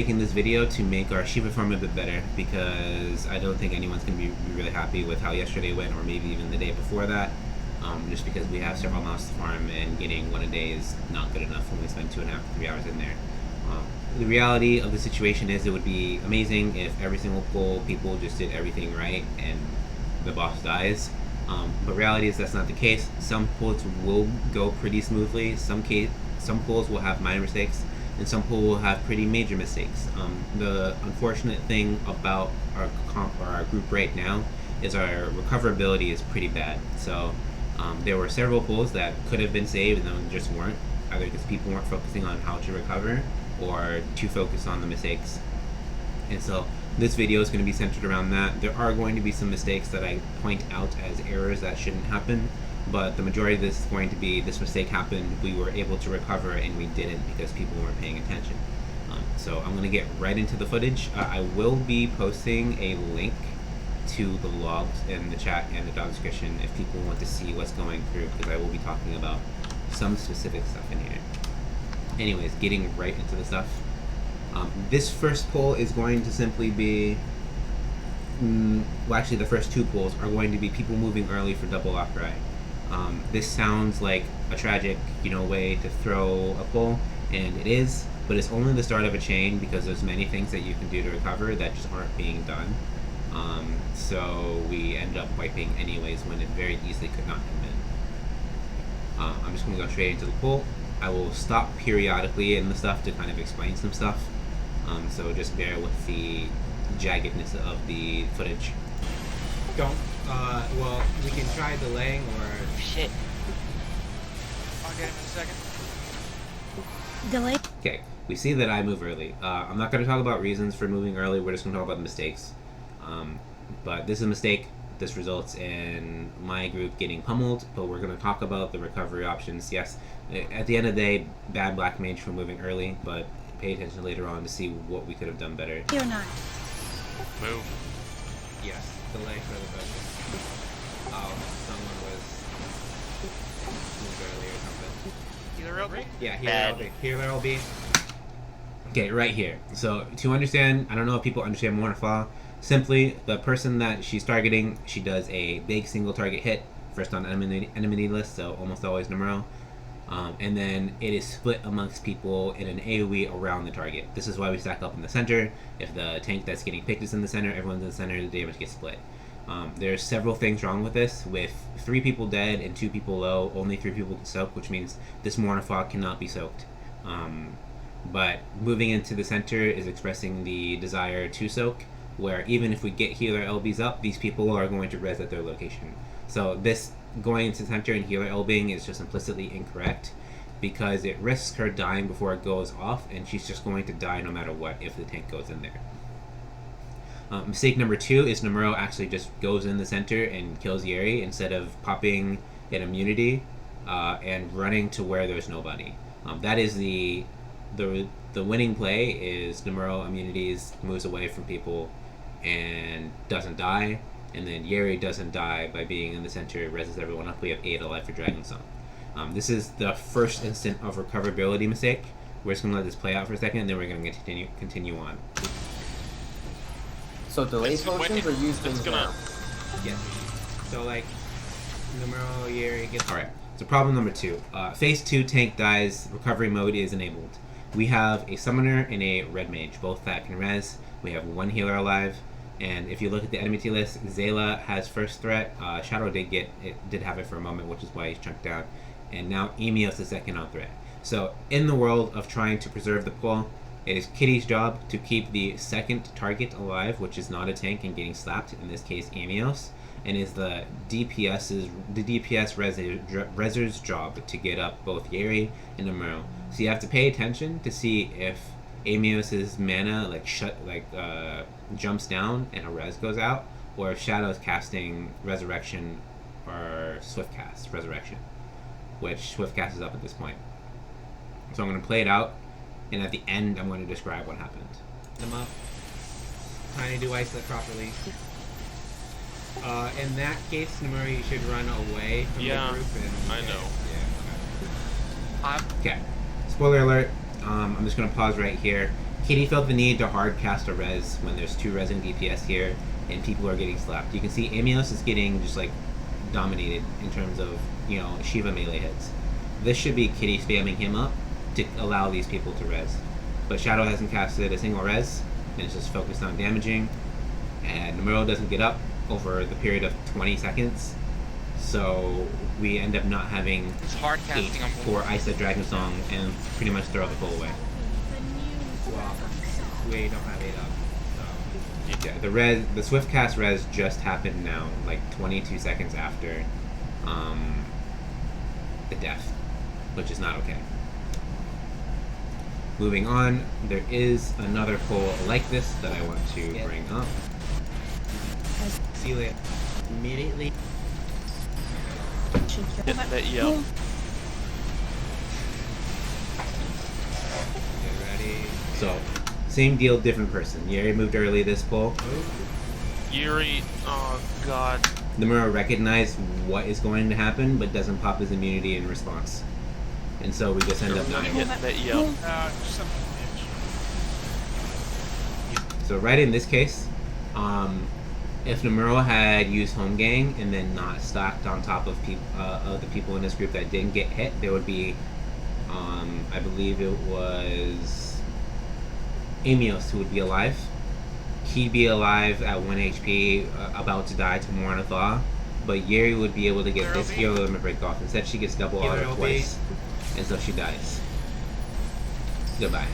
Making this video to make our Shiba farm a bit better because I don't think anyone's going to be really happy with how yesterday went, or maybe even the day before that. Just because we have several mouse to farm and getting one a day is not good enough when we spend 2.5 to 3 hours in there. The reality of the situation is it would be amazing if every single pull people just did everything right and the boss dies. But reality is that's not the case. Some pulls will go pretty smoothly. Some pulls will have minor mistakes, and some pulls will have pretty major mistakes. The unfortunate thing about our group right now is our recoverability is pretty bad. So there were several pulls that could have been saved and then just weren't, either because people weren't focusing on how to recover or too focused on the mistakes. And so this video is going to be centered around that. There are going to be some mistakes that I point out as errors that shouldn't happen, but the majority of this is going to be this mistake happened, we were able to recover, and we didn't because people weren't paying attention. So I'm going to get right into the footage. I will be posting a link to the logs in the chat and the dog description if people want to see what's going through, because I will be talking about some specific stuff in here. Anyways, getting right into the stuff. This first pull is going to simply be, well, actually the first two pulls are going to be people moving early for double off-right. This sounds like a tragic, way to throw a pull, and it is, but it's only the start of a chain because there's many things that you can do to recover that just aren't being done. So we end up wiping anyways when it very easily could not come in. I'm just going to go straight into the pull. I will stop periodically in the stuff to kind of explain some stuff. So just bear with the jaggedness of the footage. Don't. Well, we can try delaying or... Shit. I'll get him in a second. Delay. Okay, we see that I move early. I'm not going to talk about reasons for moving early. We're just going to talk about the mistakes. But this is a mistake. This results in my group getting pummeled, but we're going to talk about the recovery options. Yes, at the end of the day, bad black mage for moving early, but pay attention later on to see what we could have done better. You're not. Move. Yes, delay for the budget. Oh, someone was moved early or something. Healer LB? Yeah, healer LB. Okay, right here. So to understand, I don't know if people understand Morniflaw. Simply, the person that she's targeting, she does a big single target hit, first on enemy list, so almost always Numero. And then it is split amongst people in an AoE around the target. This is why we stack up in the center. If the tank that's getting picked is in the center, everyone's in the center, the damage gets split. There's several things wrong with this. With 3 people dead and 2 people low, only 3 people can soak, which means this Morniflaw cannot be soaked. But moving into the center is expressing the desire to soak, where even if we get healer LBs up, these people are going to res at their location. So this going into center and healer LBing is just implicitly incorrect because it risks her dying before it goes off, and she's just going to die no matter what if the tank goes in there. Mistake number 2 is Numero actually just goes in the center and kills Yeri instead of popping an immunity and running to where there's nobody. That is the winning play is Numero immunities, moves away from people and doesn't die, and then Yeri doesn't die by being in the center, reses everyone up. We have 8 alive for Dragon Song. This is the first instant of recoverability mistake. We're just going to let this play out for a second, and then we're going to continue on. So delay potions or use things now? Yeah. So like, Numero, Yeri gets... Alright, so problem number 2. Phase 2 tank dies, recovery mode is enabled. We have a summoner and a red mage, both that can res. We have 1 healer alive, and if you look at the enemy T list, Zayla has first threat. Shadow did have it for a moment, which is why he's chunked out, and now Emios is second on threat. So in the world of trying to preserve the pull, it is Kitty's job to keep the second target alive, which is not a tank and getting slapped, in this case Emios, and is the DPS reser's job to get up both Yeri and Numero. So you have to pay attention to see if Amios's mana jumps down and a res goes out, or if Shadow's casting Resurrection or Swift cast Resurrection, which Swift cast is up at this point. So I'm going to play it out, and at the end I'm going to describe what happened. Them up, trying to do isolate properly. In that case, Numero, you should run away from the group. And, I know. Yeah, okay. Spoiler alert, I'm just going to pause right here. Kitty felt the need to hard cast a res when there's 2 res in DPS here, and people are getting slapped. You can see Amios is getting just like dominated in terms of, you know, Shiva melee hits. This should be Kitty spamming him up to allow these people to res. But Shadow hasn't casted a single res, and it's just focused on damaging. And Namuro doesn't get up over the period of 20 seconds. So we end up not having It's hard 8 casting on for Isa Dragon Song and pretty much throw the pull away. Well, we don't have 8 up. So. Yeah, the Swift cast res just happened now, like 22 seconds after the death, which is not okay. Moving on, there is another poll like this that I want to bring up. Celia immediately. Get that yell. Get ready. So, same deal, different person. Yeri moved early this poll. Yuri, oh god. Namura recognized what is going to happen, but doesn't pop his immunity in response. And so we just end up dying. Get that yell. So right in this case, if Namuro had used Home Gang and then not stacked on top of the people in this group that didn't get hit, there would be, I believe it was Amios who would be alive. He'd be alive at 1 HP, about to die to Morna Thaw, but Yeri would be able to get this heal limit break off. Instead, she gets double auto twice, and so she dies. Goodbye.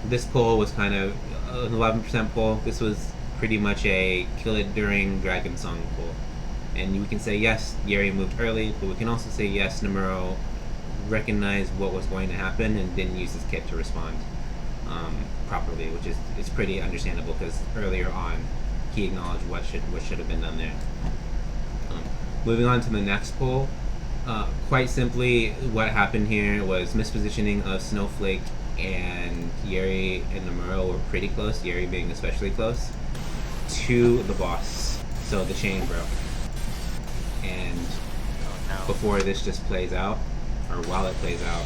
This pull was kind of an 11% pull. This was pretty much a kill it during Dragon Song pull. And we can say yes, Yeri moved early, but we can also say yes, Namuro recognized what was going to happen and didn't use his kit to respond properly, which is pretty understandable because earlier on he acknowledged what should have been done there. Moving on to the next pull, quite simply what happened here was mispositioning of Snowflake, and Yeri and Namuro were pretty close, Yeri being especially close, to the boss. So the chain broke. And before this just plays out, or while it plays out,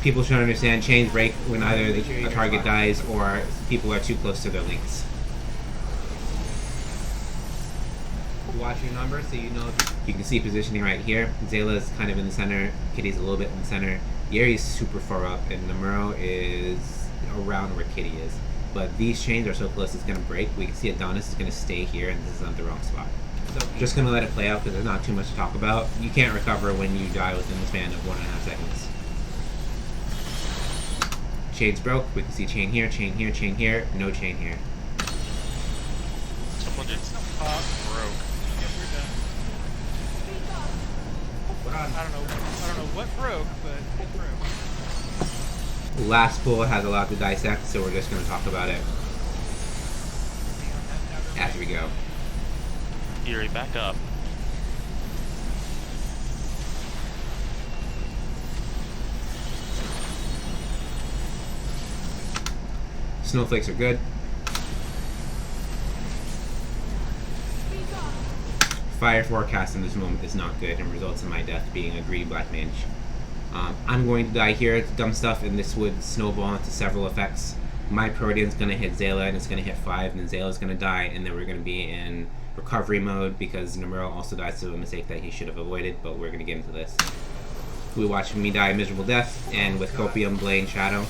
people should understand chains break when either a target dies or people are too close to their links. Watch your number so you know. You can see positioning right here. Zayla's kind of in the center, Kitty's a little bit in the center, Yeri's super far up, and Namuro is around where Kitty is. But these chains are so close it's going to break. We can see Adonis is going to stay here, and this is on the wrong spot. So just going to let it play out because there's not too much to talk about. You can't recover when you die within the span of 1.5 seconds. Chains broke. We can see chain here, chain here, chain here. No chain here. Someone just broke. I don't know what broke, but it broke. Last pool has a lot to dissect, so we're just going to talk about it as we go. Yuri, back up. Snowflakes are good. Fire forecast in this moment is not good and results in my death being a greedy black mage. I'm going to die here, it's dumb stuff, and this would snowball into several effects. My Protean's going to hit Zayla and it's going to hit 5, and then Zayla's going to die, and then we're going to be in recovery mode because Namuro also dies to a mistake that he should have avoided, but we're going to get into this. We watch me die a miserable death, and with Copium, Blade, Shadow.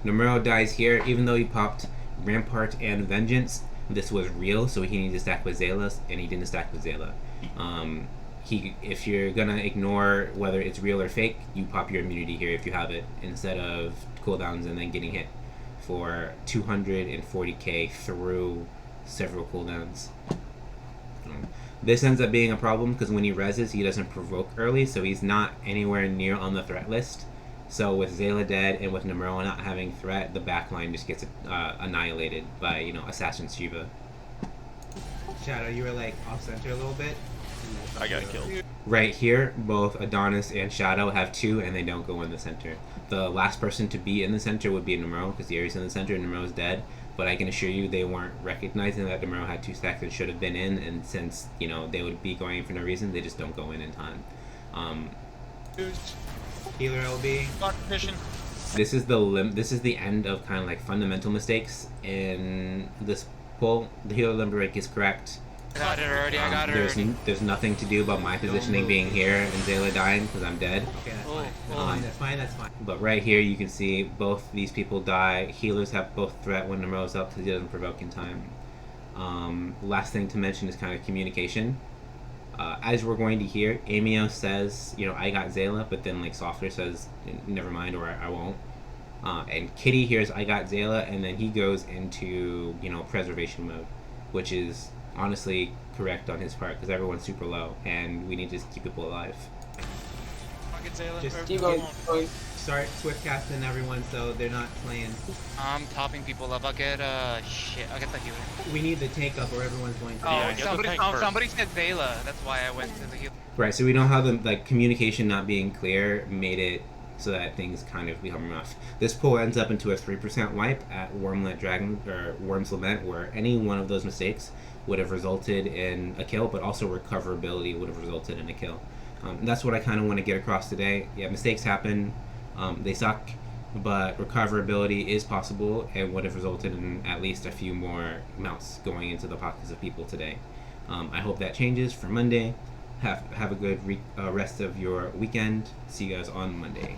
Namuro dies here, even though he popped Rampart and Vengeance. This was real, so he needed to stack with Zayla, and he didn't stack with Zayla. If you're gonna ignore whether it's real or fake, you pop your immunity here if you have it, instead of cooldowns and then getting hit for 240k through several cooldowns. This ends up being a problem because when he reses, he doesn't provoke early, so he's not anywhere near on the threat list. So with Zayla dead and with Namuro not having threat, the backline just gets annihilated by, you know, Assassin Shiva. Shadow, you were like off center a little bit. I got killed. Right here, both Adonis and Shadow have 2 and they don't go in the center. The last person to be in the center would be Namuro because Yeri's in the center and Namuro's dead. But I can assure you they weren't recognizing that Namuro had 2 stacks and should have been in, and since, you know, they would be going in for no reason, they just don't go in time. Healer LB. Dark vision. This is this is the end of kind of like fundamental mistakes in this pull. The healer limit break is correct. I got it already. I got it already. There's nothing to do about my positioning being here and Zayla dying because I'm dead. Okay, that's Oh, fine. That's fine. That's fine. But right here you can see both these people die. Healers have both threat when Nemo's up because he doesn't provoke in time. Last thing to mention is kind of communication. As we're going to hear, Amio says, you know, I got Zayla, but then like Softer says, never mind, or I won't. And Kitty hears I got Zayla, and then he goes into, you know, preservation mode, which is honestly correct on his part because everyone's super low, and we need to just keep people alive. I'll get Zayla. Just or- Keep going, keep going. Start swift casting everyone so they're not playing. I'm topping people up. I'll get shit. I'll get the healer. We need the tank up or everyone's going to. Oh, Yeah, get the tank first. somebody said Zayla. That's why I went to the healer. Right, so we know how the like communication not being clear made it so that things kind of become rough. This pull ends up into a 3% wipe at Wormlet Dragon or Worm's Lament, where any one of those mistakes would have resulted in a kill, but also recoverability would have resulted in a kill. That's what I kind of want to get across today. Yeah, mistakes happen, they suck, but recoverability is possible and would have resulted in at least a few more mounts going into the pockets of people today. I hope that changes for Monday. Have a good rest of your weekend. See you guys on Monday.